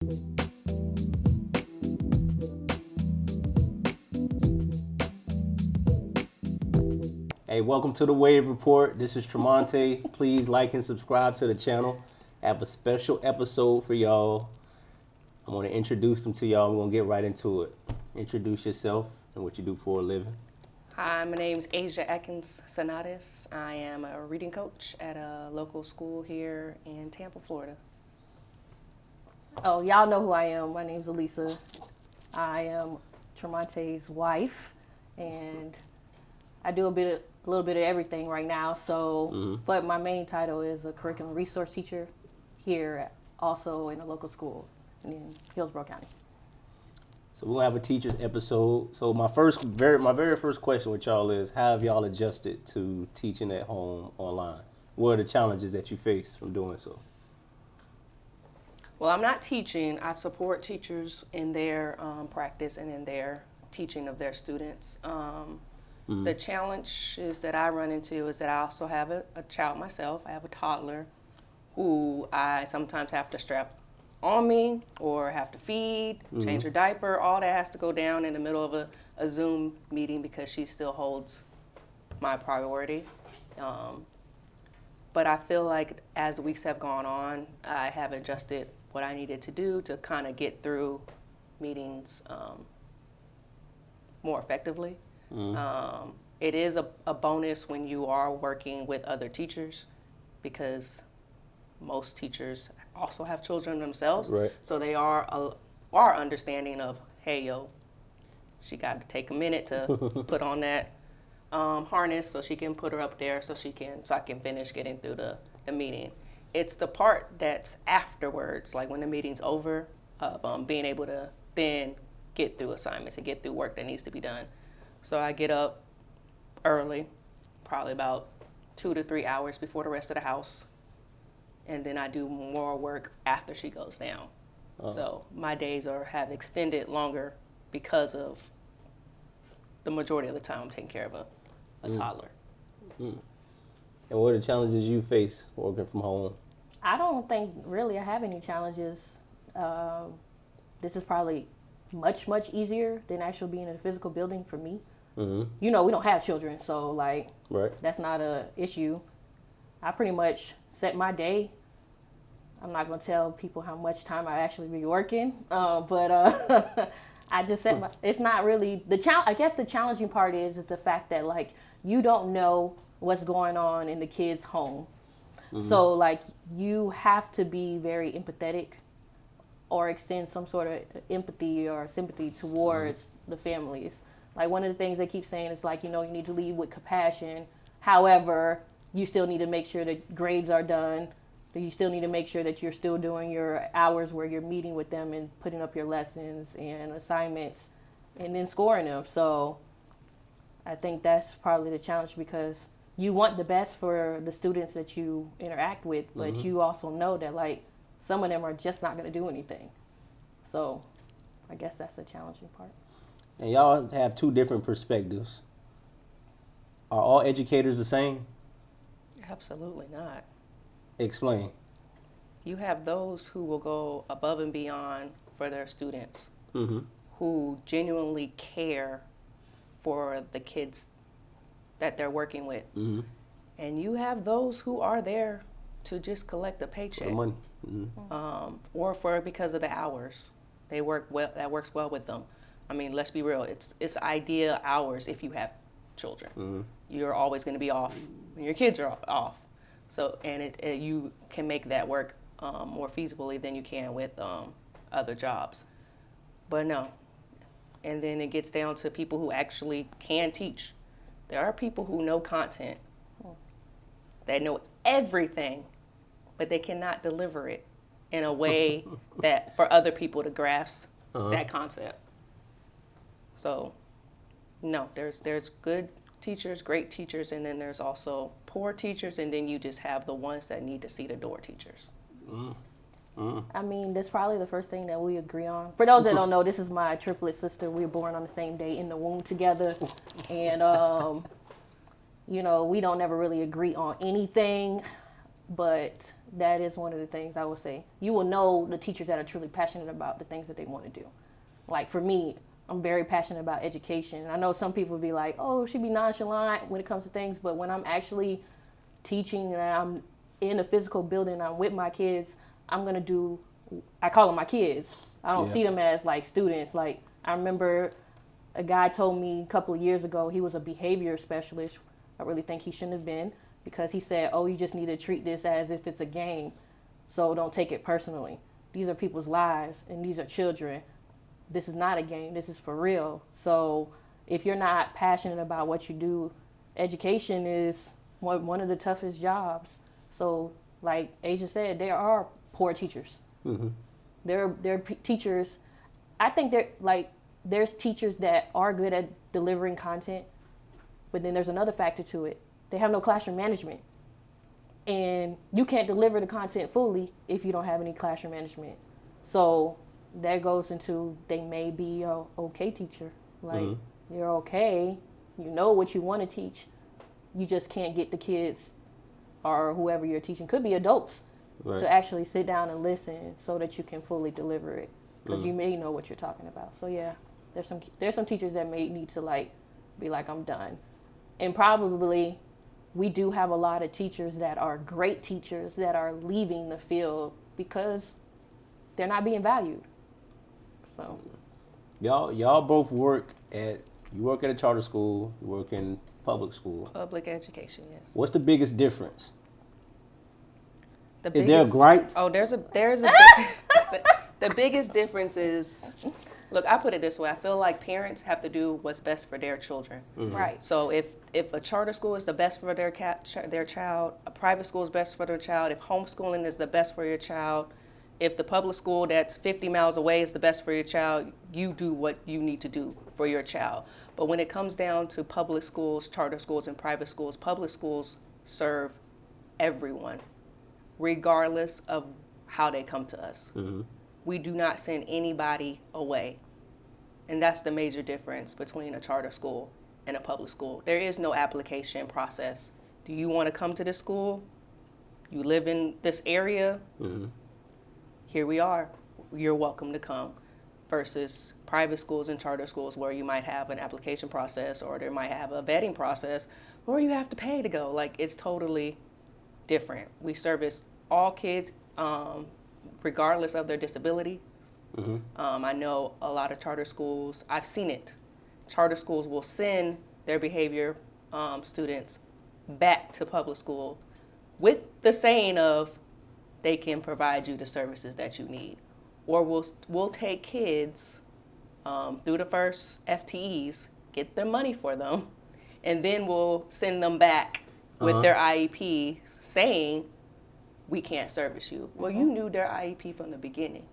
Hey, welcome to the Thewavereport. This is Tremonte. Please like and subscribe to the channel. I have a special episode for y'all. I'm going to introduce them to y'all. We're going to get right into it. Introduce yourself and what you do for a living. Hi, my name's Asya Sonatis. I am a reading coach at a local school here in Tampa, Florida. Oh, y'all know who I am. My name's Alissa. I am Tremonte's wife, and I do a little bit of everything right now. So, but my main title is a curriculum resource teacher here, also in a local school in Hillsborough County. So we'll have a teacher's episode. So my very first question with y'all is, how have y'all adjusted to teaching at home online? What are the challenges that you face from doing so? Well, I'm not teaching. I support teachers in their practice and in their teaching of their students. The challenges that I run into is that I also have a child myself. I have a toddler who I sometimes have to strap on me or have to feed, change her diaper. All that has to go down in the middle of a Zoom meeting because she still holds my priority. But I feel like as the weeks have gone on, I have adjusted what I needed to do to kind of get through meetings more effectively. It is a bonus when you are working with other teachers because most teachers also have children themselves. Right. So they are understanding of, hey, yo, she got to take a minute to put on that harness so she can put her up there so I can finish getting through the meeting. It's the part that's afterwards, like when the meeting's over, of being able to then get through assignments and get through work that needs to be done. So I get up early, probably about 2 to 3 hours before the rest of the house, and then I do more work after she goes down. So my days have extended longer because of the majority of the time I'm taking care of a toddler. And what are the challenges you face working from home? I don't think really I have any challenges. This is probably much easier than actually being in a physical building for me. You know, we don't have children, so like that's not a issue. I pretty much set my day. I'm not going to tell people how much time I actually be working, but I just set it's not really I guess the challenging part is the fact that like you don't know what's going on in the kid's home. So like you have to be very empathetic or extend some sort of empathy or sympathy towards the families. Like one of the things they keep saying is like, you know, you need to lead with compassion. However, you still need to make sure that grades are done. You still need to make sure that you're still doing your hours where you're meeting with them and putting up your lessons and assignments and then scoring them. So I think that's probably the challenge because you want the best for the students that you interact with, but you also know that like some of them are just not going to do anything. So I guess that's the challenging part. And y'all have two different perspectives. Are all educators the same? Absolutely not. Explain. You have those who will go above and beyond for their students, who genuinely care for the kids that they're working with. And you have those who are there to just collect a paycheck. For the money. Or because of the hours. They work well, that works well with them. I mean, let's be real, it's ideal hours if you have children. You're always going to be off when your kids are off. So, and you can make that work more feasibly than you can with other jobs. But no. And then it gets down to people who actually can teach. There are people who know content. They know everything, but they cannot deliver it in a way that for other people to grasp that concept. So, no, there's good teachers, great teachers, and then there's also poor teachers, and then you just have the ones that need to see the door teachers. I mean, that's probably the first thing that we agree on. For those that don't know, this is my triplet sister. We were born on the same day in the womb together. And, you know, we don't ever really agree on anything. But that is one of the things I would say. You will know the teachers that are truly passionate about the things that they want to do. Like for me, I'm very passionate about education. I know some people would be like, oh, she be nonchalant when it comes to things, but when I'm actually teaching and I'm in a physical building, I'm with my kids, I'm going to do, I call them my kids. I don't see them as like students. Like I remember a guy told me a couple of years ago, he was a behavior specialist. I really think he shouldn't have been, because he said, oh, you just need to treat this as if it's a game. So don't take it personally. These are people's lives and these are children. This is not a game. This is for real. So if you're not passionate about what you do, education is one of the toughest jobs. So like Asia said, there are poor teachers. Mm-hmm. There are teachers. I think there's teachers that are good at delivering content, but then there's another factor to it. They have no classroom management. And you can't deliver the content fully if you don't have any classroom management. So that goes into, they may be a okay teacher. Like you're okay, you know what you want to teach. You just can't get the kids or whoever you're teaching, could be adults, to actually sit down and listen so that you can fully deliver it. Because you may know what you're talking about. So yeah, there's some teachers that may need to like be like, I'm done. And probably we do have a lot of teachers that are great teachers that are leaving the field because they're not being valued. So y'all both work at a charter school, you work in public school. Public education, yes. What's the biggest difference? Is there a gripe? Oh, there's a the biggest difference is, look, I put it this way. I feel like parents have to do what's best for their children. Mm-hmm. Right. So if a charter school is the best for their child, a private school is best for their child, if homeschooling is the best for your child, if the public school that's 50 miles away is the best for your child, you do what you need to do for your child. But when it comes down to public schools, charter schools, and private schools, public schools serve everyone, regardless of how they come to us. Mm-hmm. We do not send anybody away. And that's the major difference between a charter school and a public school. There is no application process. Do you want to come to this school? You live in this area? Mm-hmm. Here we are. You're welcome to come. Versus private schools and charter schools where you might have an application process, or there might have a vetting process, or you have to pay to go. Like, it's totally different. We service all kids, regardless of their disability. Mm-hmm. I know a lot of charter schools, I've seen it. Charter schools will send their behavior students back to public school with the saying of, they can provide you the services that you need. Or we'll take kids through the first FTEs, get their money for them, and then we'll send them back with their IEP saying, we can't service you. Well, you knew their IEP from the beginning.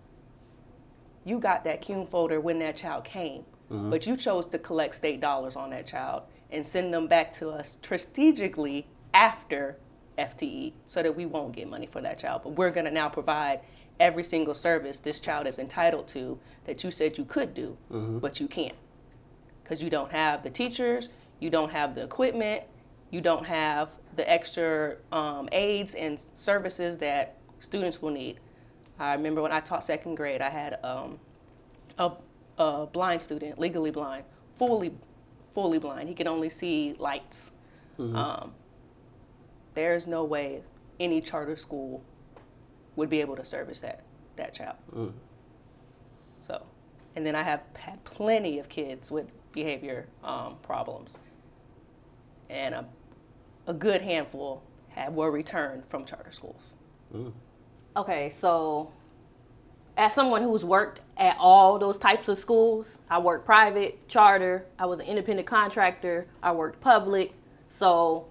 You got that CUNE folder when that child came, but you chose to collect state dollars on that child and send them back to us strategically after FTE so that we won't get money for that child. But we're gonna now provide every single service this child is entitled to that you said you could do, but you can't. Because you don't have the teachers, you don't have the equipment, you don't have the extra aids and services that students will need. I remember when I taught second grade, I had a blind student, legally blind, fully blind. He could only see lights. There's no way any charter school would be able to service that child. So, and then I have had plenty of kids with behavior problems, and a good handful were returned from charter schools. Okay, so as someone who's worked at all those types of schools, I worked private, charter, I was an independent contractor, I worked public. So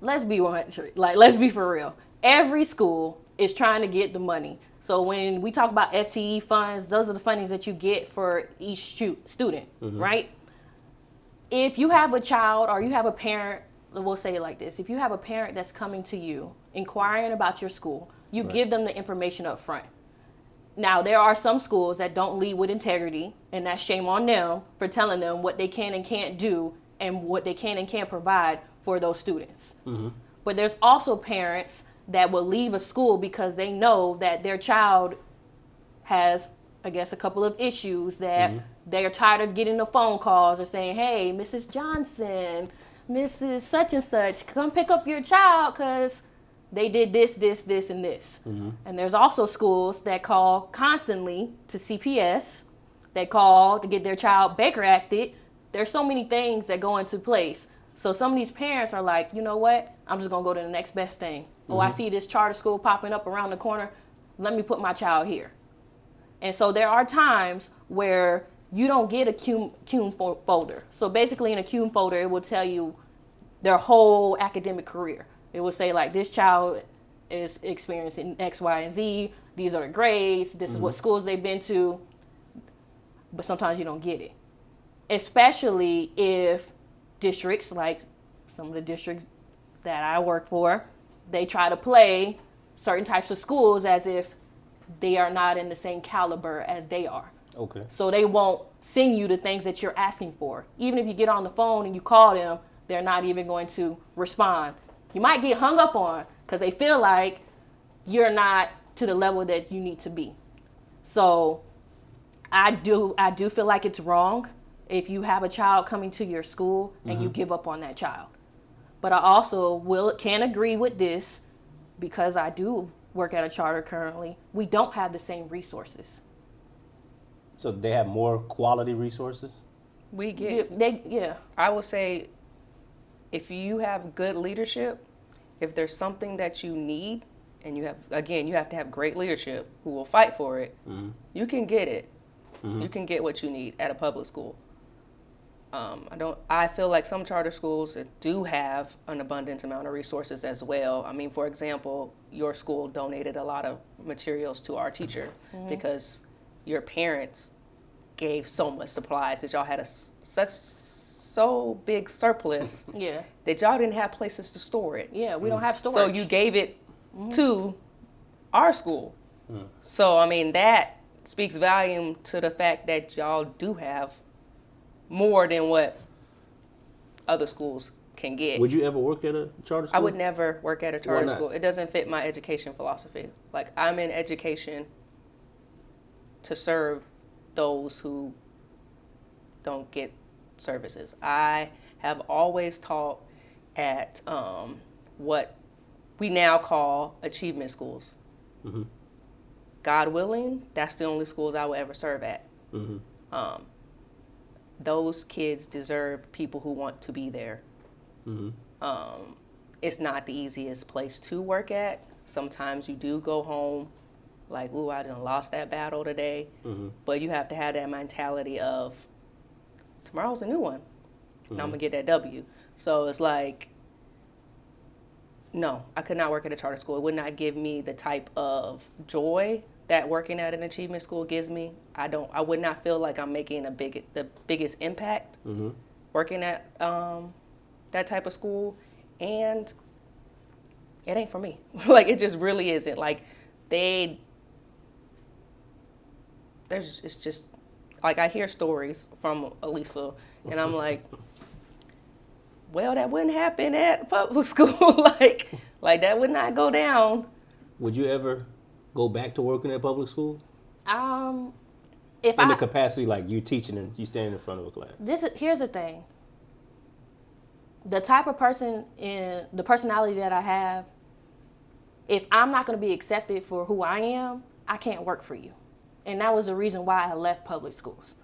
let's be for real. Every school is trying to get the money. So when we talk about FTE funds, those are the fundings that you get for each student, right? If you have a child or you have a parent, we'll say it like this. If you have a parent that's coming to you, inquiring about your school, you give them the information up front. Now, there are some schools that don't lead with integrity, and that's shame on them for telling them what they can and can't do and what they can and can't provide for those students. But there's also parents that will leave a school because they know that their child has, I guess, a couple of issues that they're tired of getting the phone calls or saying, hey, Mrs. Johnson, Mrs. such and such, come pick up your child because they did this, this, this, and this. And there's also schools that call constantly to CPS, that call to get their child Baker acted. There's so many things that go into place. So some of these parents are like, you know what? I'm just going to go to the next best thing. Oh, I see this charter school popping up around the corner. Let me put my child here. And so there are times where you don't get a CUNE folder. So basically in a CUNE folder, it will tell you their whole academic career. It will say like, this child is experiencing X, Y, and Z. These are the grades. This is what schools they've been to. But sometimes you don't get it. Especially if districts, like some of the districts that I work for, they try to play certain types of schools as if they are not in the same caliber as they are. Okay. So they won't send you the things that you're asking for. Even if you get on the phone and you call them, they're not even going to respond. You might get hung up on because they feel like you're not to the level that you need to be. So I do feel like it's wrong if you have a child coming to your school and you give up on that child. But I also can agree with this, because I do work at a charter currently. We don't have the same resources. So they have more quality resources? We get, Yeah. I would say, if you have good leadership, if there's something that you need, and you have to have great leadership who will fight for it, you can get it. You can get what you need at a public school. I feel like some charter schools do have an abundant amount of resources as well. I mean, for example, your school donated a lot of materials to our teacher because your parents gave so much supplies that y'all had so big surplus that y'all didn't have places to store it. Yeah, we don't have storage. So you gave it to our school. So, I mean, that speaks volume to the fact that y'all do have more than what other schools can get. Would you ever work at a charter school? I would never work at a charter not? school. It doesn't fit my education philosophy. Like, I'm in education to serve those who don't get services. I have always taught at what we now call achievement schools. God willing, that's the only schools I will ever serve at. Those kids deserve people who want to be there. It's not the easiest place to work at. Sometimes you do go home like, ooh, I done lost that battle today. But you have to have that mentality of, tomorrow's a new one, and I'm gonna get that W. So it's like, no, I could not work at a charter school. It would not give me the type of joy that working at an achievement school gives me. I would not feel like I'm making the biggest impact working at that type of school, and it ain't for me. Like, it just really isn't. Like, it's just, like, I hear stories from Alissa, and I'm like, well, that wouldn't happen at public school. like that would not go down. Would you ever go back to working at public school? If In the capacity, like, you teaching and you standing in front of a class. Here's the thing. The type of person in the personality that I have, if I'm not going to be accepted for who I am, I can't work for you. And that was the reason why I left public schools.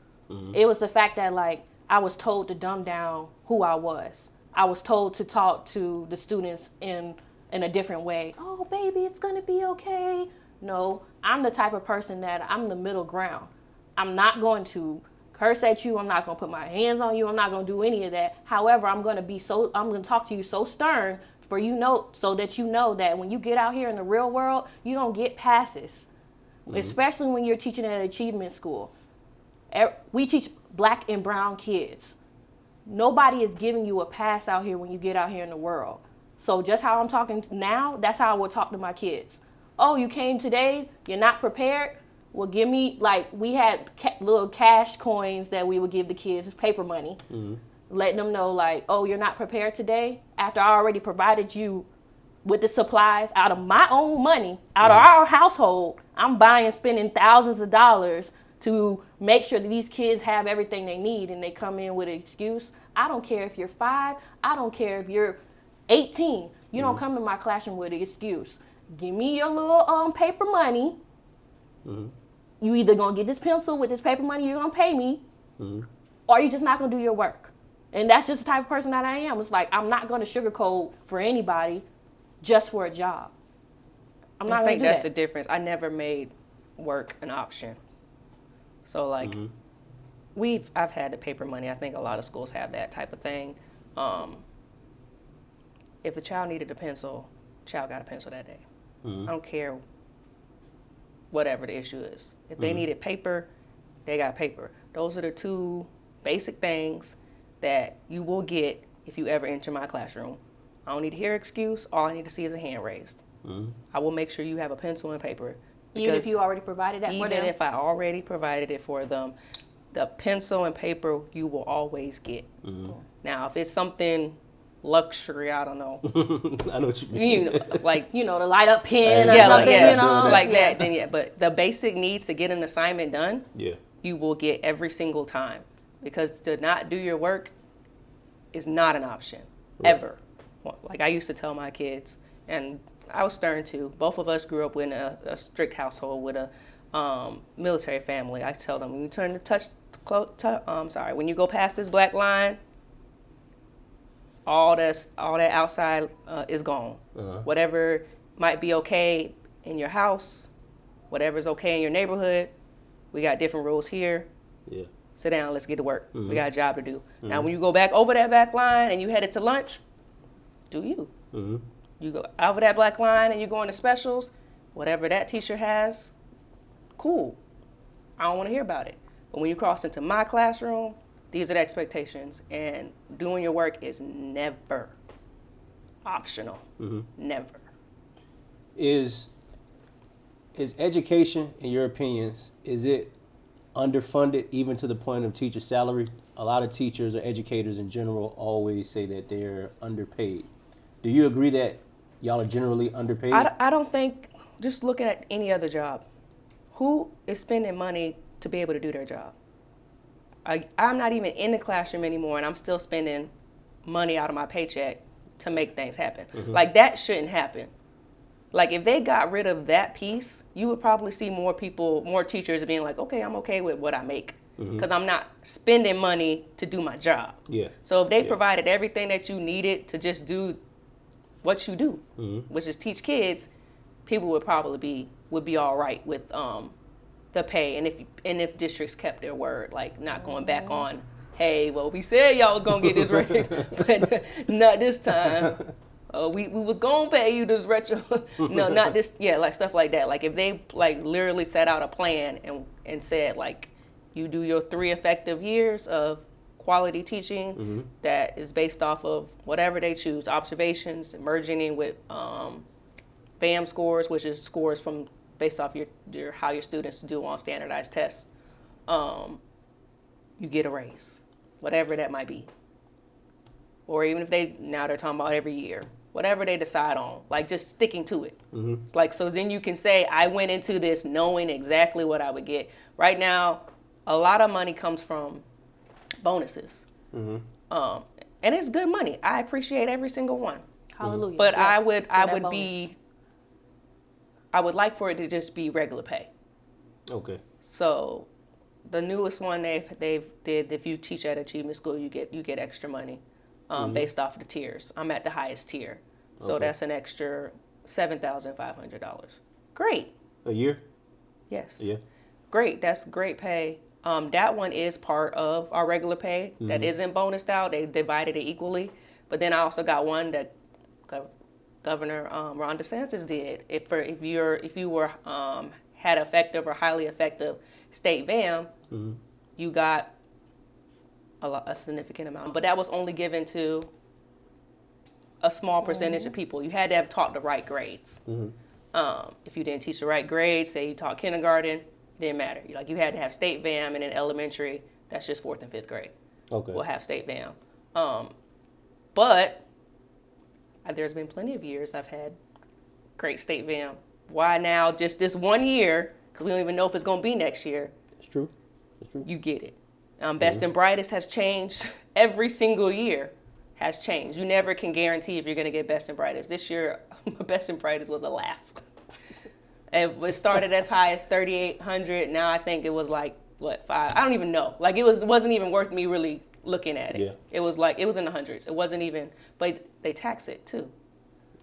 It was the fact that, like, I was told to dumb down who I was. I was told to talk to the students in a different way. Oh, baby, it's going to be okay. No, I'm the type of person that I'm the middle ground. I'm not going to curse at you. I'm not going to put my hands on you. I'm not going to do any of that. However, I'm going to talk to you so stern so that you know that when you get out here in the real world, you don't get passes, especially when you're teaching at an achievement school. We teach black and brown kids. Nobody is giving you a pass out here when you get out here in the world. So just how I'm talking now, that's how I will talk to my kids. Oh, you came today, you're not prepared? Well, give me, like, we had little cash coins that we would give the kids, it's paper money, letting them know, like, oh, you're not prepared today? After I already provided you with the supplies out of my own money, out of our household. I'm buying, spending thousands of dollars to make sure that these kids have everything they need, and they come in with an excuse. I don't care if you're 5. I don't care if you're 18. You don't come in my classroom with an excuse. Give me your little paper money. You either gonna get this pencil with this paper money you're gonna pay me, or you're just not gonna do your work. And that's just the type of person that I am. It's like, I'm not gonna sugarcoat for anybody just for a job. I'm not gonna do that. I think that's the difference. I never made work an option. So like, I've had the paper money. I think a lot of schools have that type of thing. If the child needed a pencil, child got a pencil that day. I don't care whatever the issue is. If they needed paper, they got paper. Those are the two basic things that you will get if you ever enter my classroom. I don't need to hear an excuse. All I need to see is a hand raised. I will make sure you have a pencil and paper. Even if you already provided that for them? Even if I already provided it for them, the pencil and paper you will always get. Now, if it's something luxury, I don't know. I know what you mean. The light up pen or something, that. Then yeah, but the basic needs to get an assignment done, you will get every single time, because to not do your work is not an option ever. Like I used to tell my kids, and I was stern too. Both of us grew up in a strict household with a military family. I tell them, when you turn the when you go past this black line, all that outside is gone. Whatever might be okay in your house, whatever's okay in your neighborhood, we got different rules here. Sit down, let's get to work. We got a job to do. Now, when you go back over that back line and you headed to lunch, do you. You go over that black line and you go into specials, whatever that teacher has, cool. I don't want to hear about it. But when you cross into my classroom, these are the expectations, and doing your work is never optional. Never. Is education, in your opinions, is it underfunded even to the point of teacher salary? A lot of teachers or educators in general always say that they're underpaid. Do you agree that y'all are generally underpaid? I don't think, just look at any other job. Who is spending money to be able to do their job? I'm not even in the classroom anymore, and I'm still spending money out of my paycheck to make things happen. Like, that shouldn't happen. Like, if they got rid of that piece, you would probably see more people, more teachers being like, okay, I'm okay with what I make, because I'm not spending money to do my job. So if they provided everything that you needed to just do what you do, which is teach kids, people would probably be all right with the pay, and if districts kept their word, like not going back on, hey, well, we said y'all was gonna get this raise, but not this time. We was gonna pay you this retro. No, not this. Yeah, like stuff like that. Like if they like literally set out a plan and said like, you do your 3 effective years of quality teaching that is based off of whatever they choose, observations, merging in with FAM scores, which is scores from based off your how your students do on standardized tests. You get a raise, whatever that might be. Or even if now they're talking about every year, whatever they decide on, like just sticking to it. It's like, so then you can say, I went into this knowing exactly what I would get. Right now, a lot of money comes from bonuses. And it's good money. I appreciate every single one. Hallelujah. But yes, I would like for it to just be regular pay. Okay. So the newest one they've did, if you teach at achievement school, you get extra money based off of the tiers. I'm at the highest tier. So that's an extra $7,500. Great. A year? Yes. Yeah. Great. That's great pay. That one is part of our regular pay. That isn't bonused out. They divided it equally. But then I also got one that Governor Ron DeSantis did. If you were had effective or highly effective state VAM, you got a significant amount. But that was only given to a small percentage of people. You had to have taught the right grades. If you didn't teach the right grades, say you taught kindergarten, it didn't matter. You had to have state VAM, and in elementary, that's just 4th and 5th grade. Okay. We'll have state VAM. But there's been plenty of years I've had great state VM. Why now, just this 1 year, because we don't even know if it's going to be next year. It's true. It's true. You get it. Best and brightest has changed every single year. Has changed. You never can guarantee if you're going to get best and brightest. This year, best and brightest was a laugh. And it started as high as 3,800. Now I think it was like, what, 5? I don't even know. Like it wasn't even worth me really looking at it. Yeah. It was in the hundreds. It wasn't even, but they tax it too.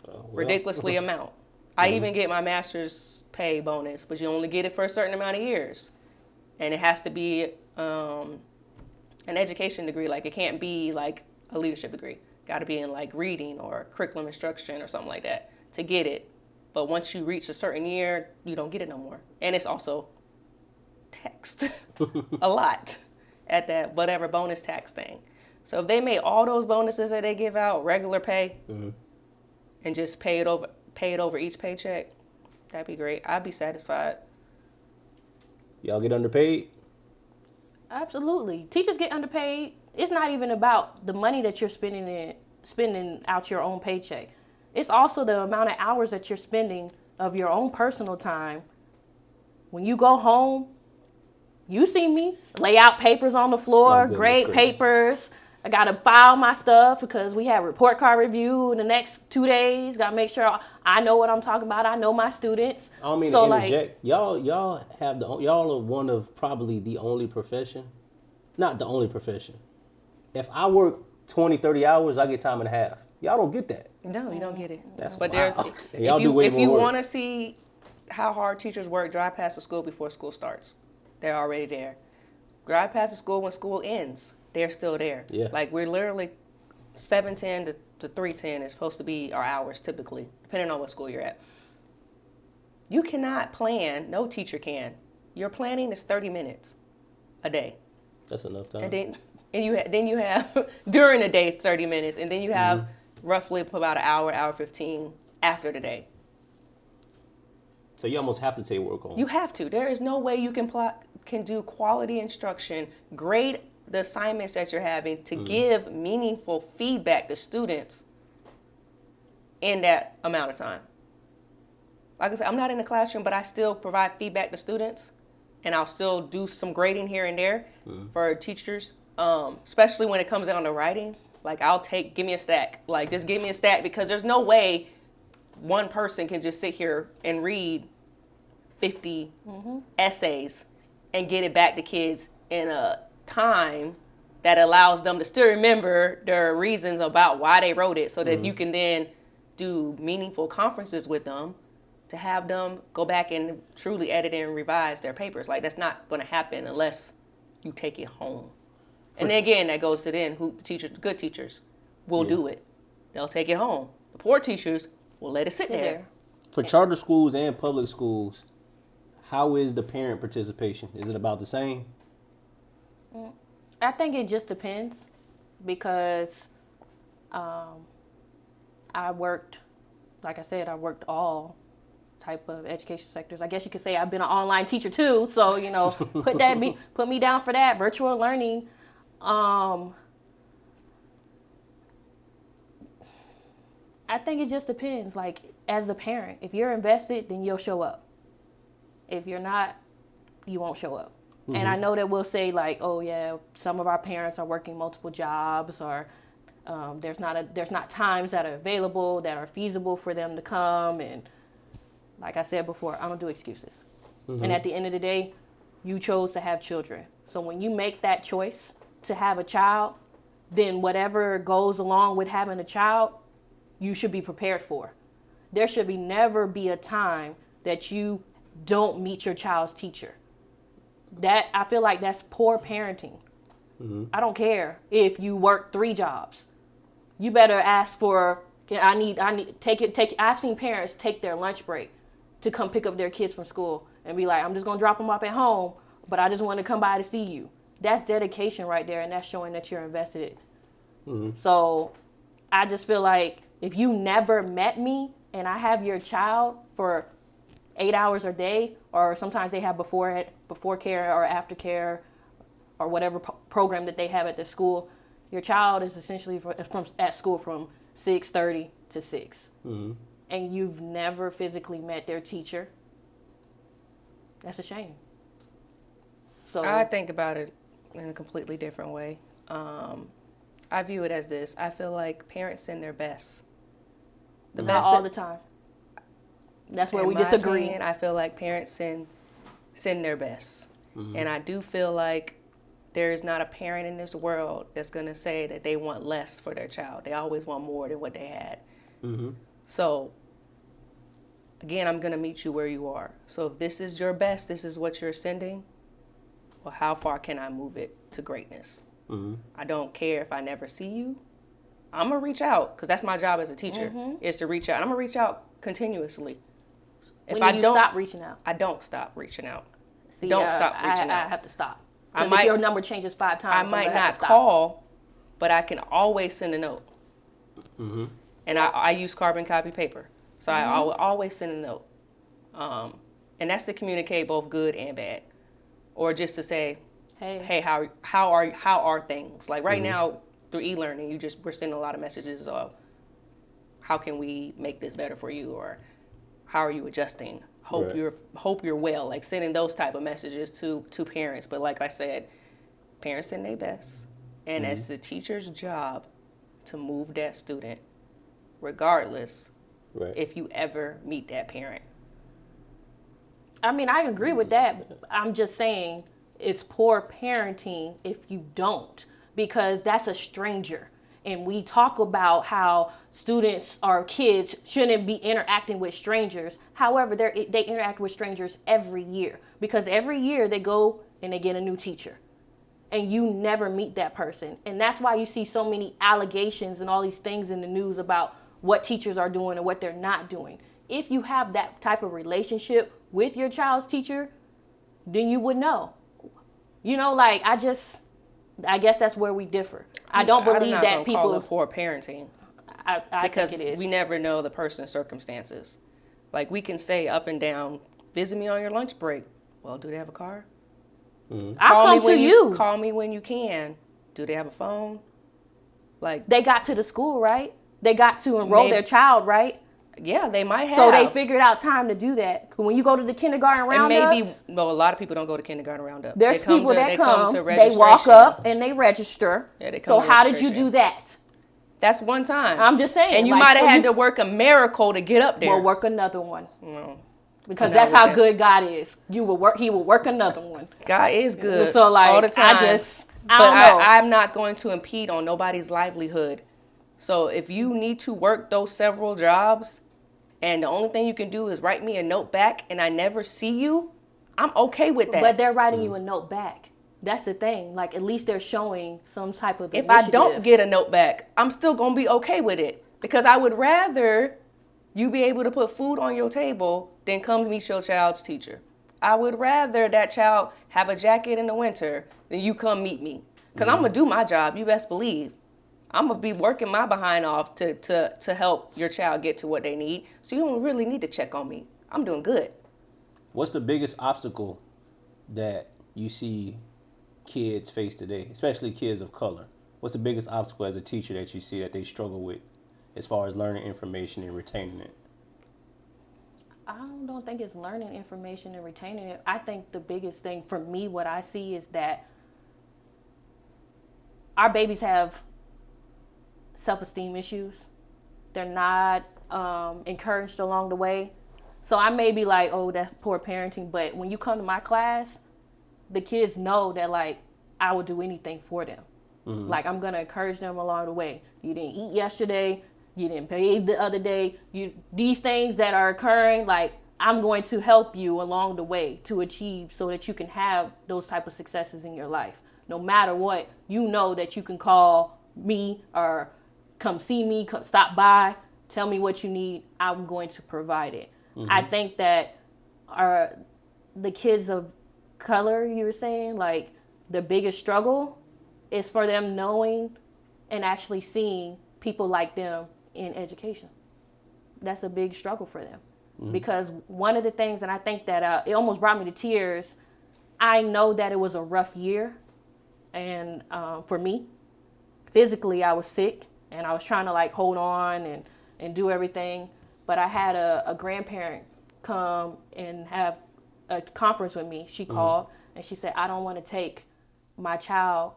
Well. Ridiculously amount. I even get my master's pay bonus, but you only get it for a certain amount of years. And it has to be an education degree. Like it can't be like a leadership degree. Got to be in like reading or curriculum instruction or something like that to get it. But once you reach a certain year, you don't get it no more. And it's also taxed a lot at that whatever bonus tax thing. So if they made all those bonuses that they give out regular pay and just pay it over each paycheck, that'd be great. I'd be satisfied. Y'all get underpaid? Absolutely. Teachers get underpaid. It's not even about the money that you're spending out your own paycheck. It's also the amount of hours that you're spending of your own personal time. When you go home, you see me lay out papers on the floor, grade papers. I got to file my stuff because we have report card review in the next 2 days. Got to make sure I know what I'm talking about. I know my students. I don't mean to interject. Y'all are one of probably the only profession, not the only profession. If I work 20, 30 hours, I get time and a half. Y'all don't get that. No, you don't get it. That's but wild. if you want to see how hard teachers work, drive past the school before school starts. They're already there. Drive past the school when school ends. They're still there. Yeah. Like we're literally 7:10 to 3:10 is supposed to be our hours typically, depending on what school you're at. You cannot plan. No teacher can. Your planning is 30 minutes a day. That's enough time. And then you have during the day 30 minutes, and then you have roughly about an hour 15 after the day. So you almost have to take work home. You have to. There is no way you can do quality instruction, grade the assignments that you're having to give meaningful feedback to students in that amount of time. Like I said, I'm not in the classroom, but I still provide feedback to students, and I'll still do some grading here and there for teachers, especially when it comes down to writing. Like give me a stack. Like just give me a stack, because there's no way one person can just sit here and read 50 essays and get it back to kids in a time that allows them to still remember their reasons about why they wrote it, so that you can then do meaningful conferences with them to have them go back and truly edit and revise their papers. Like that's not going to happen unless you take it home. And then again, that goes to the good teachers will do it. They'll take it home. The poor teachers will let it sit there. For charter schools and public schools, how is the parent participation? Is it about the same? I think it just depends, because I worked all type of education sectors. I guess you could say I've been an online teacher too. So, put me down for that. Virtual learning. I think it just depends. Like, as the parent, if you're invested, then you'll show up. If you're not, you won't show up. And I know that we'll say like, oh yeah, some of our parents are working multiple jobs, or there's not times that are available that are feasible for them to come. And like I said before, I don't do excuses. And at the end of the day, you chose to have children. So when you make that choice to have a child, then whatever goes along with having a child, you should be prepared for. There should never be a time that you don't meet your child's teacher. That, I feel like that's poor parenting. I don't care if you work 3 jobs. You better ask for, I've seen parents take their lunch break to come pick up their kids from school and be like, I'm just going to drop them off at home, but I just want to come by to see you. That's dedication right there, and that's showing that you're invested. So I just feel like if you never met me and I have your child for 8 hours a day, or sometimes they have before care or after care or whatever program that they have at the school, your child is essentially at school from 6:30 to 6, and you've never physically met their teacher, that's a shame. So I think about it in a completely different way. I view it as this. I feel like parents send their best. Not all the time. That's where we disagree. Opinion, I feel like parents send their best. And I do feel like there is not a parent in this world that's going to say that they want less for their child. They always want more than what they had. So, again, I'm going to meet you where you are. So if this is your best, this is what you're sending, well, how far can I move it to greatness? I don't care if I never see you. I'm going to reach out, because that's my job as a teacher, is to reach out. I'm going to reach out continuously. When do you stop reaching out? I don't stop reaching out. See, stop reaching out. I have to stop. Because if your number changes 5 times, I might not call, but I can always send a note. And I use carbon copy paper. So I will always send a note. And that's to communicate both good and bad. Or just to say, hey, how are things? Like right now, through e-learning, we're sending a lot of messages of how can we make this better for you, or how are you adjusting? Hope you're well. Like sending those type of messages to parents. But like I said, parents send their best, and it's the teacher's job to move that student, regardless if you ever meet that parent. I mean, I agree with that. I'm just saying it's poor parenting if you don't, because that's a stranger. And we talk about how students or kids shouldn't be interacting with strangers. However, they interact with strangers every year, because every year they go and they get a new teacher. And you never meet that person. And that's why you see so many allegations and all these things in the news about what teachers are doing and what they're not doing. If you have that type of relationship with your child's teacher, then you would know. You know, like, I guess that's where we differ. I don't believe that people call it poor parenting. I because think it is. We never know the person's circumstances. Like, we can say up and down, visit me on your lunch break. Well, do they have a car? I'll come to you. Call me when you can. Do they have a phone? Like, they got to the school, right? They got to enroll their child, right? Yeah, they might have. So they figured out time to do that. When you go to the kindergarten roundups, a lot of people don't go to kindergarten roundup. There's people that come, to they walk up and they register. Yeah, they come so to how did you do that? That's one time. I'm just saying. And you might have had to work a miracle to get up there. Well, work another one. No. Because that's how good God is. He will work another one. God is good. So like, all the time. I don't know. I'm not going to impede on nobody's livelihood. So if you need to work those several jobs, and the only thing you can do is write me a note back, and I never see you, I'm okay with that. But they're writing you a note back. That's the thing. Like, at least they're showing some type of initiative. If I don't get a note back, I'm still going to be okay with it. Because I would rather you be able to put food on your table than come meet your child's teacher. I would rather that child have a jacket in the winter than you come meet me. Because I'm going to do my job, you best believe. I'm going to be working my behind off to help your child get to what they need. So you don't really need to check on me. I'm doing good. What's the biggest obstacle that you see kids face today, especially kids of color? What's the biggest obstacle as a teacher that you see that they struggle with as far as learning information and retaining it? I don't think it's learning information and retaining it. I think the biggest thing for me, what I see is that our babies have self-esteem issues. They're not encouraged along the way. So I may be like, oh, that's poor parenting. But when you come to my class, the kids know that, like, I will do anything for them. Like, I'm going to encourage them along the way. You didn't eat yesterday. You didn't bathe the other day. These things that are occurring, like, I'm going to help you along the way to achieve so that you can have those type of successes in your life. No matter what, you know that you can call me or come see me, stop by, tell me what you need. I'm going to provide it. I think that the kids of color, you were saying, like, the biggest struggle is for them knowing and actually seeing people like them in education. That's a big struggle for them. Because one of the things, and I think that it almost brought me to tears, I know that it was a rough year. And for me, physically, I was sick. And I was trying to, like, hold on and and do everything. But I had a grandparent come and have a conference with me. She called and she said, I don't want to take my child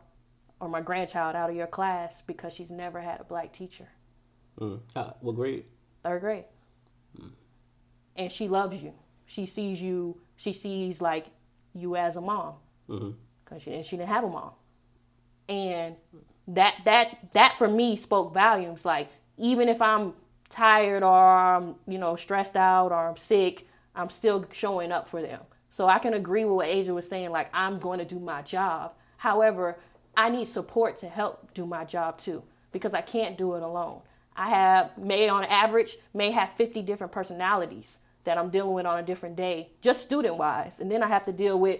or my grandchild out of your class because she's never had a black teacher. What grade? 3rd grade. And she loves you. She sees like you as a mom. Cause she didn't have a mom. And that for me spoke volumes. Like, even if I'm tired or I'm, stressed out or I'm sick, I'm still showing up for them. So I can agree with what Asia was saying, like, I'm going to do my job. However, I need support to help do my job too, because I can't do it alone. On average, may have 50 different personalities that I'm dealing with on a different day, just student-wise. And then I have to deal with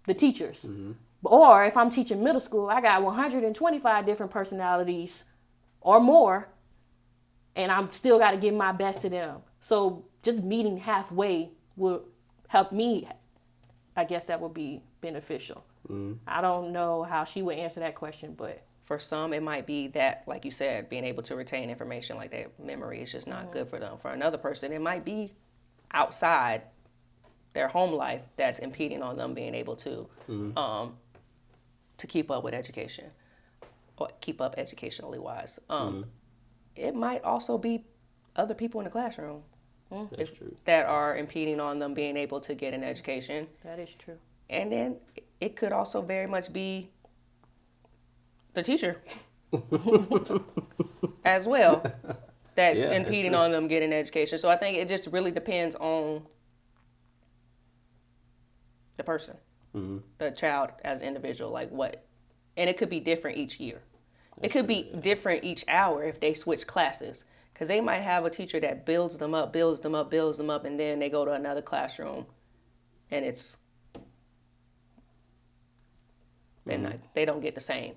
the teachers. Or if I'm teaching middle school, I got 125 different personalities or more, and I'm still got to give my best to them. So just meeting halfway will help me. I guess that would be beneficial. I don't know how she would answer that question, but For some, it might be that, like you said, being able to retain information, like that memory is just not good for them. For another person, it might be outside their home life that's impeding on them being able to keep up with education, or keep up educationally wise. It might also be other people in the classroom That's true. that are impeding on them being able to get an education. that is true. And then it could also very much be the teacher as well that's Yeah, that's impeding true. on them getting an education. So I think it just really depends on the person, the child as an individual, like what. And it could be different each year. It could be different each hour if they switch classes, because they might have a teacher that builds them up, and then they go to another classroom and it's they don't get the same.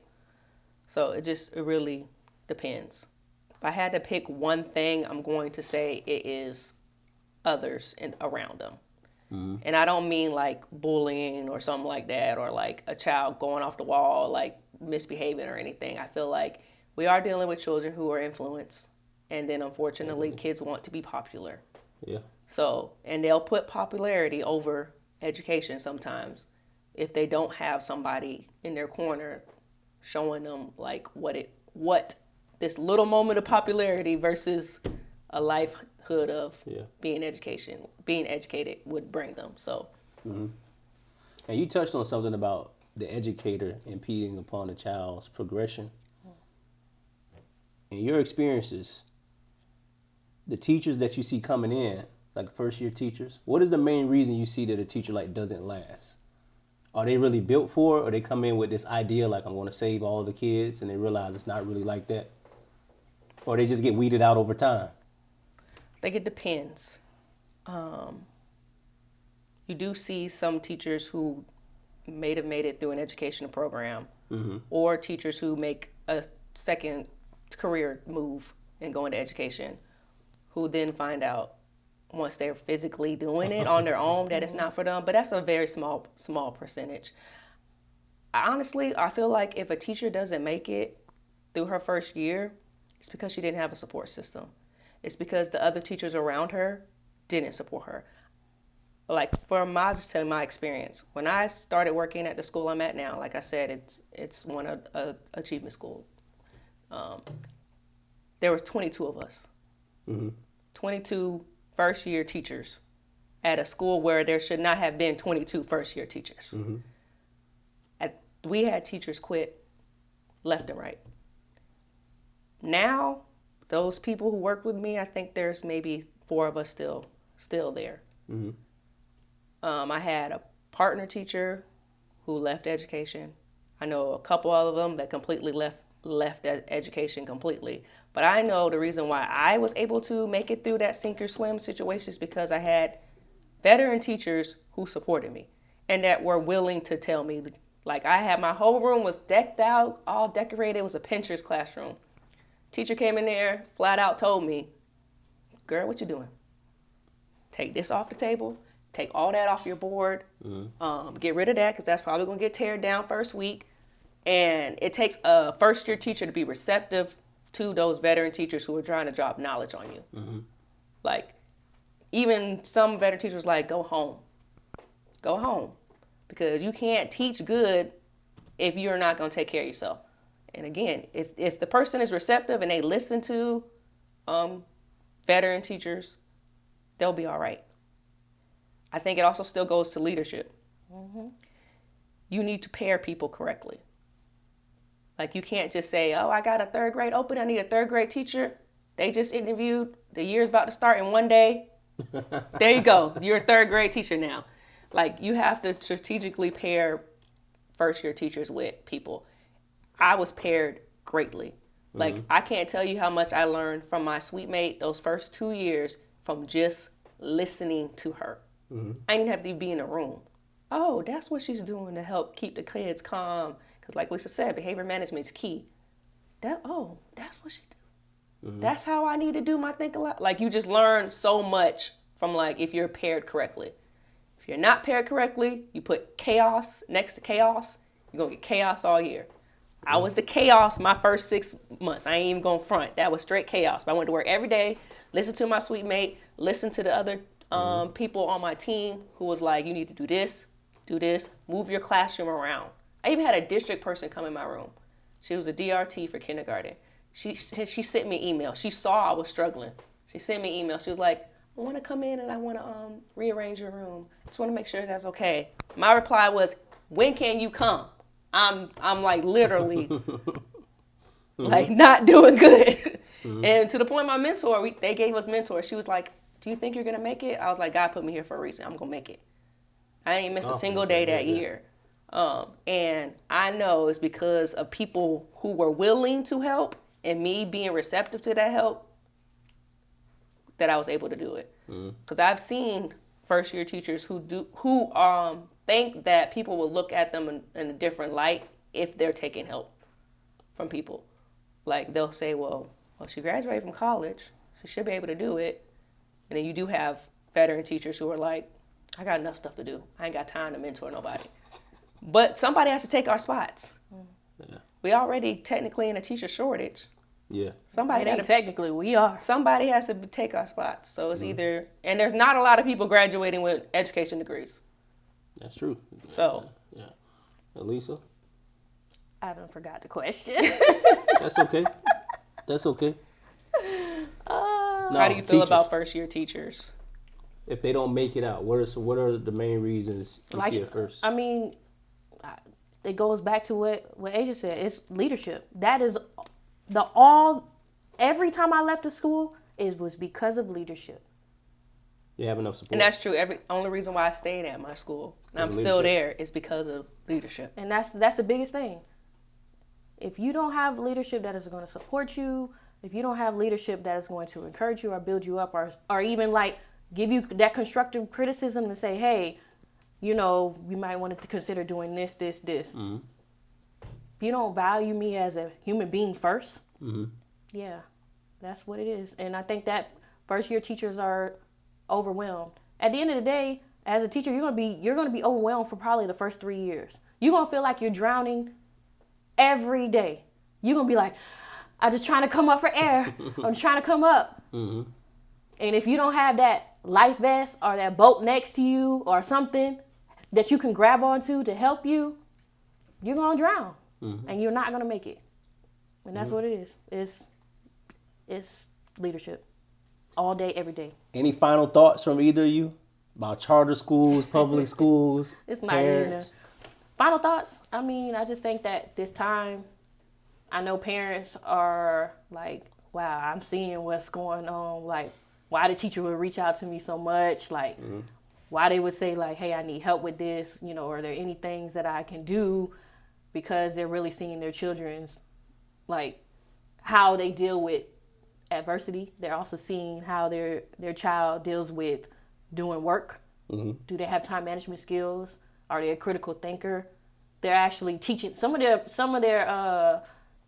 So it really depends. If I had to pick one thing, I'm going to say it is others around them. And I don't mean like bullying or something like that, or like a child going off the wall, like misbehaving or anything. I feel like we are dealing with children who are influenced, and then unfortunately kids want to be popular. Yeah. So, and they'll put popularity over education sometimes if they don't have somebody in their corner showing them like what this little moment of popularity versus a lifehood of being educated would bring them. So, And you touched on something about the educator impeding upon the child's progression. In your experiences, the teachers that you see coming in, like first year teachers, what is the main reason you see that a teacher like doesn't last? Are they really built for it, or they come in with this idea like, I'm going to save all the kids, and they realize it's not really like that? Or they just get weeded out over time? I think it depends. You do see some teachers who may have made it through an educational program, or teachers who make a second career move and go into education, who then find out once they're physically doing it on their own that it's not for them. But that's a very small percentage. Honestly, I feel like if a teacher doesn't make it through her first year, it's because she didn't have a support system. It's because the other teachers around her didn't support her. Like just telling my experience, when I started working at the school I'm at now, like I said, it's one of achievement school. There were 22 of us, 22 first year teachers at a school where there should not have been 22 first year teachers. We had teachers quit left and right. Now, those people who worked with me, I think there's maybe 4 of us still there. I had a partner teacher who left education. I know a couple of them that completely left education completely. But I know the reason why I was able to make it through that sink or swim situation is because I had veteran teachers who supported me and that were willing to tell me. Like, I had my whole room was decked out, all decorated. It was a Pinterest classroom. Teacher came in there, flat out told me, girl, what you doing? Take this off the table. Take all that off your board. Get rid of that, because that's probably going to get teared down first week. And it takes a first year teacher to be receptive to those veteran teachers who are trying to drop knowledge on you. Mm-hmm. Like, even some veteran teachers like, go home. Go home. Because you can't teach good if you're not going to take care of yourself. And again, if the person is receptive and they listen to veteran teachers, they'll be all right. I think it also still goes to leadership. Mm-hmm. You need to pair people correctly. Like, you can't just say, oh, I got a third grade open, I need a third grade teacher. They just interviewed, the year's about to start in one day. There you go, you're a third grade teacher now. Like, you have to strategically pair first year teachers with people. I was paired greatly. Like, I can't tell you how much I learned from my sweet mate those first 2 years from just listening to her. I didn't have to be in a room. Oh, that's what she's doing to help keep the kids calm. Because like Lisa said, behavior management is key. That's what she do. That's how I need to do my think a lot. Like, you just learn so much from, like, if you're paired correctly. If you're not paired correctly, you put chaos next to chaos, you're going to get chaos all year. I was the chaos my first 6 months. I ain't even going to front. That was straight chaos. But I went to work every day, listened to my sweet mate, listened to the other people on my team who was like, you need to do this, move your classroom around. I even had a district person come in my room. She was a DRT for kindergarten. She sent me email. She saw I was struggling. She sent me email. She was like, I want to come in and I want to rearrange your room. I just want to make sure that's okay. My reply was, when can you come? I'm like literally like not doing good. And to the point my mentor, they gave us mentors. She was like, do you think you're going to make it? I was like, God put me here for a reason. I'm going to make it. I ain't missed a single day that year. And I know it's because of people who were willing to help and me being receptive to that help that I was able to do it. Because I've seen first year teachers who think that people will look at them in a different light if they're taking help from people. Like, they'll say, well, she graduated from college. She should be able to do it. And then you do have veteran teachers who are like, I got enough stuff to do. I ain't got time to mentor nobody. But somebody has to take our spots. Yeah. We already technically in a teacher shortage. Yeah. Technically, we are. Somebody has to take our spots. So it's either, and there's not a lot of people graduating with education degrees. That's true. So. Yeah. Alissa? I done forgot the question. That's okay. That's okay. How do you feel about first year teachers? If they don't make it out, what are the main reasons you see it first? I mean, it goes back to what Asia said. It's leadership. That is every time I left the school, it was because of leadership. You have enough support. And that's true. Only reason why I stayed at my school and I'm still there is because of leadership. And that's the biggest thing. If you don't have leadership that is going to support you, if you don't have leadership that is going to encourage you or build you up or even like give you that constructive criticism to say, hey, you might want to consider doing this. Mm-hmm. If you don't value me as a human being first, mm-hmm. yeah, that's what it is. And I think that first year teachers are overwhelmed. At the end of the day, as a teacher, you're gonna be overwhelmed for probably the first 3 years. You're gonna feel like you're drowning every day. You're gonna be like, I'm just trying to come up for air. I'm trying to come up. Mm-hmm. And if you don't have that life vest or that boat next to you or something that you can grab onto to help you, you're gonna drown. Mm-hmm. And you're not gonna make it. And that's what it is. It's leadership. All day, every day. Any final thoughts from either of you about charter schools, public schools, It's not parents? even final thoughts. I mean, I just think that this time, I know parents are like, wow, I'm seeing what's going on. Like, why the teacher would reach out to me so much. Like, why they would say, like, hey, I need help with this. Are there any things that I can do? Because they're really seeing their children's, like, how they deal with adversity. They're also seeing how their child deals with doing work. Mm-hmm. Do they have time management skills? Are they a critical thinker? They're actually teaching some of their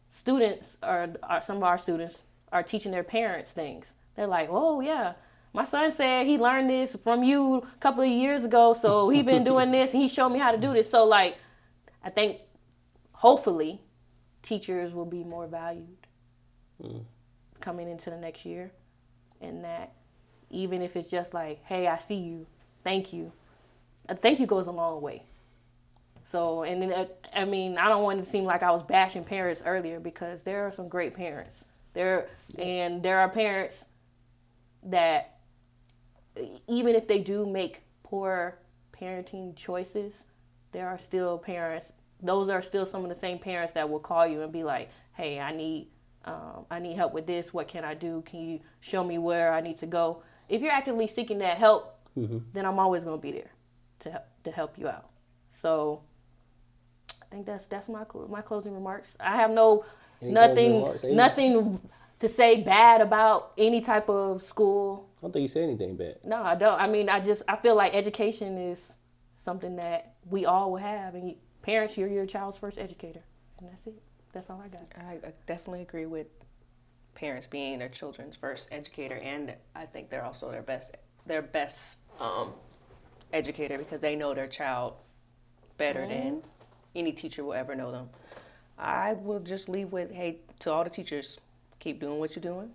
students or some of our students are teaching their parents things. They're like, oh yeah, my son said he learned this from you a couple of years ago, so he been doing this and he showed me how to do this. So like, I think hopefully teachers will be more valued coming into the next year, and that even if it's just like, hey, I see you, thank you. A thank you goes a long way. So, and then, I mean, I don't want it to seem like I was bashing parents earlier, because there are some great parents. And there are parents that, even if they do make poor parenting choices, there are still parents. Those are still some of the same parents that will call you and be like, "Hey, I need help with this. What can I do? Can you show me where I need to go?" If you're actively seeking that help, then I'm always going to be there to help you out. So I think that's my closing remarks. I have nothing to say bad about any type of school. I don't think you said anything bad. No, I don't. I mean, I feel like education is something that we all will have, and parents, you're your child's first educator, and that's it. That's all I got. I definitely agree with parents being their children's first educator, and I think they're also their best educator, because they know their child better than any teacher will ever know them. I will just leave with, hey, to all the teachers, keep doing what you're doing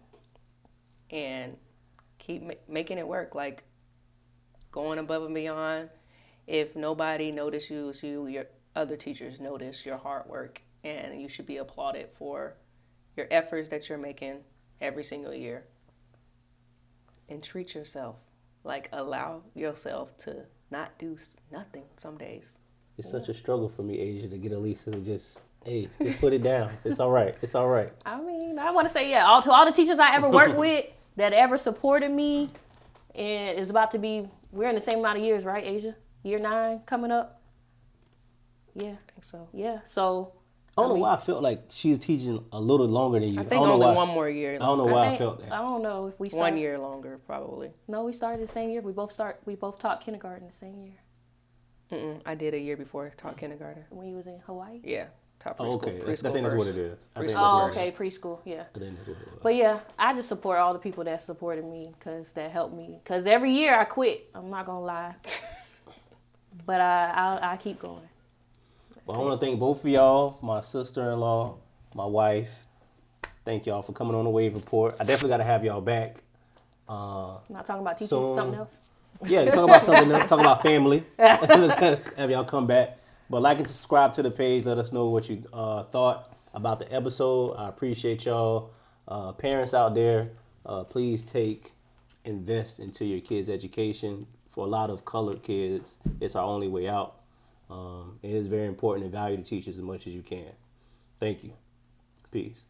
and keep making it work, like going above and beyond. If nobody notices you, your other teachers notice your hard work, and you should be applauded for your efforts that you're making every single year. And treat yourself. Like, allow yourself to not do nothing some days. It's such a struggle for me, Asia, to get Alissa to just put it down. It's all right. It's all right. I mean, I want to say, to all the teachers I ever worked with that ever supported me, and it's about to be, we're in the same amount of years, right, Asia? Year 9 coming up. Yeah. I think so. Yeah. So I don't know why I felt like she's teaching a little longer than you. I think only one more year. I don't know why I felt that. I don't know if we started. 1 year longer, probably. No, we started the same year. We both taught kindergarten the same year. I did a year before, taught kindergarten. When you was in Hawaii? Yeah, taught preschool. Oh, okay. Preschool I think that's what it is. Preschool, yeah. I think that's what it was. But yeah, I just support all the people that supported me, because that helped me. Because every year I quit. I'm not going to lie. But I keep going. Well, I want to thank both of y'all, my sister-in-law, my wife. Thank y'all for coming on the Wave Report. I definitely got to have y'all back. Not talking about teaching, soon. something else? Yeah, talk about something else. Talk about family. Have y'all come back. But like and subscribe to the page. Let us know what you thought about the episode. I appreciate y'all. Parents out there, please invest into your kids' education. For a lot of colored kids, it's our only way out. It is very important to value the teachers as much as you can. Thank you. Peace.